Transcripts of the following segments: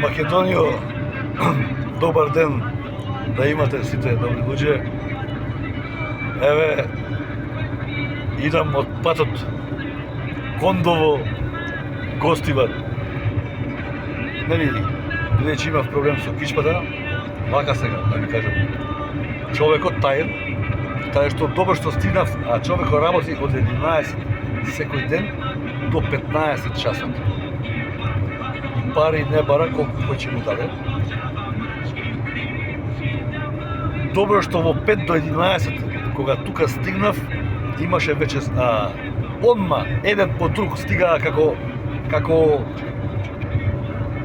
Македонијо, добар ден да имате сите добри луѓе. Еве, идам од патот Кондово Гостивар. Нели, бидејќи имав проблем со кичпата, вака сега, да ви кажам. Човекот таен, каде што добро што стигнав, а човекот работи од 11 секој ден до 15 часот. И пари не бара колку кој ќе му даде. Добро што во 5 до 11, кога тука стигнав, имаше веќе одма еден по друг стигаа како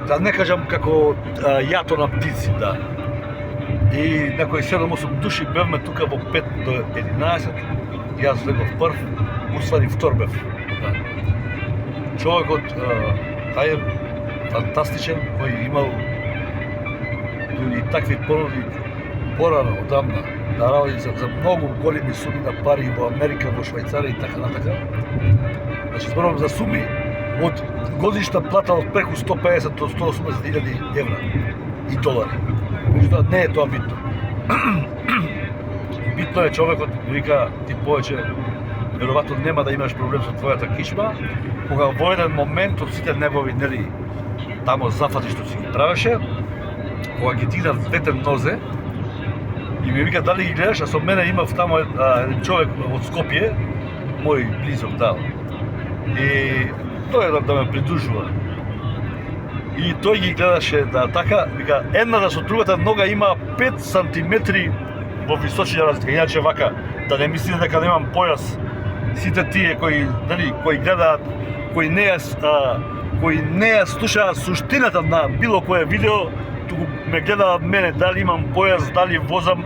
да не кажам како јато на птици, да. И некои 7-8 души бевме тука во 5 до 11, јас влегов прв, уствари втор бев. Да. Човекот тај фантастичен, кој имал дури такви понуди порано одамна да работи за многу големи суми на пари во Америка, во Швајцарија и така натака. Значи зборувам за суми од годишна плата од преку 150 до 180.000 евра и долари. Меѓутоа не е тоа битно. Битно е човекот, вика, ти повеќе веројатно нема да имаш проблем со твојата кичма, кога во еден момент од сите негови нели тамо зафати што си ги правеше, кога ги дигнав двете нозе и ми вика дали ги гледаш, а со мене имав тамо еден човек од Скопје, мој близок, да. И тој да ме придружува. И тој ги гледаше да така, вика, едната со другата нога има 5 сантиметри во височина разлика. Иначе вака, да не мислите дека немам појас, сите тие кои, нели, кои гледаат, кои не ја слушаат суштината на било кое видео, туку ме гледаат мене, дали имам појас, дали возам,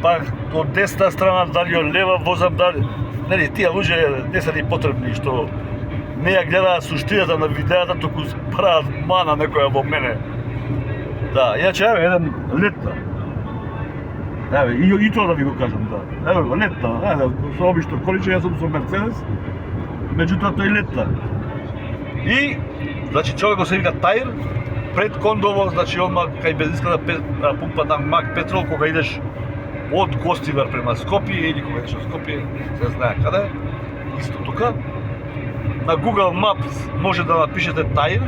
па од десна страна, дали од лева возам, дали... Нели, тие луѓе не се ни потребни, што не ја гледаат суштината на видеата, туку прават мана некоја во мене. Да, иначе еве еден летна. Еве, и тоа да ви го кажам, да. Еве го летна, еве, со обично количе, јас сум со Мерцедес, меѓутоа тој летна. И, значи, човекот се вика Таир, пред Кондово, значи, одма кај бензинската пумпа на Мак Петрол, кога идеш од Гостивар према Скопје или кога идеш од Скопје, се знае каде, исто тука. На Google Maps може да напишете Таир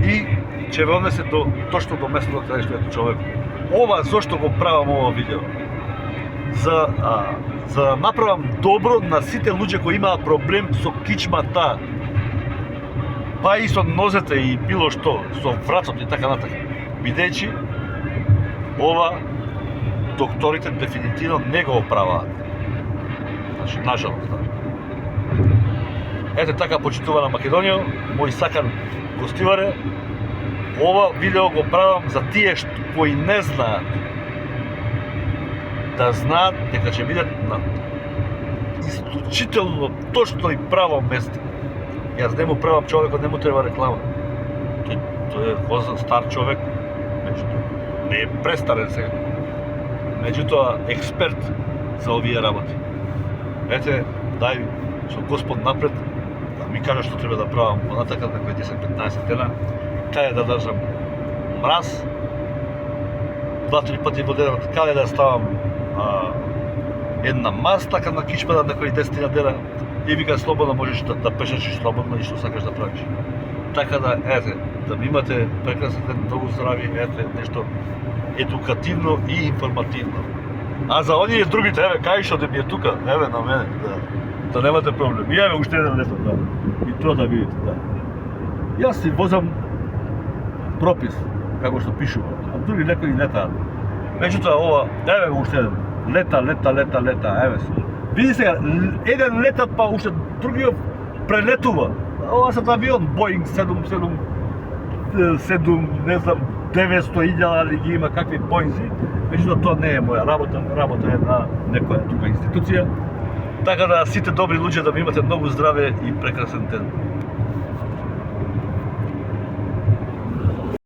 и ќе ве однесе точно до местото каде што е човек. Ова зошто го правам ова видео? За да направам добро на сите луѓе кои имаат проблем со кичмата, па и со нозете и било што, со вратот и така натака. Бидејќи ова докторите дефинитивно не го праваат. Значи, нажалост, да. Ете така, почитувана Македонија, мој сакан гостиваре, ова видео го правам за тие кои не знаат, да знаат дека ќе бидат на исклучително точно и право место. Јас не му правам човекот, не му треба реклама. Тој е возрастен стар човек, меѓутоа не е престарен сега. Меѓутоа експерт за овие работи. Ете, дај со Господ напред, да ми кажа што треба да правам понатака некои 10-15 дена, каде да држам мраз, 2-3 пати во денот, каде да ставам една мас, така на кичпата некои 10 дена, и вика слободно можеш да пешачиш слободно и што сакаш да правиш. Така да, ете, да ми имате прекрасен ден, многу здрави, ете, нешто едукативно и информативно. А за оние другите, еве, кај што да ми е тука, еве на мене, да немате проблем. И еве уште еден летот, да. И тоа да видите, да. Јас си возам пропис, како што пишува, а други некои летаат. Меѓутоа ова, еве уште еден, лета, еве се. Види сега, еден летат, па уште другиот прелетува. Ова се авион Boeing 7, не знам, 900.000 ли ги има, какви Boeing-си. Меѓутоа тоа не е моја работа е на некоја тука институција. Така да сите добри луѓе да ми имате многу здраве и прекрасен ден.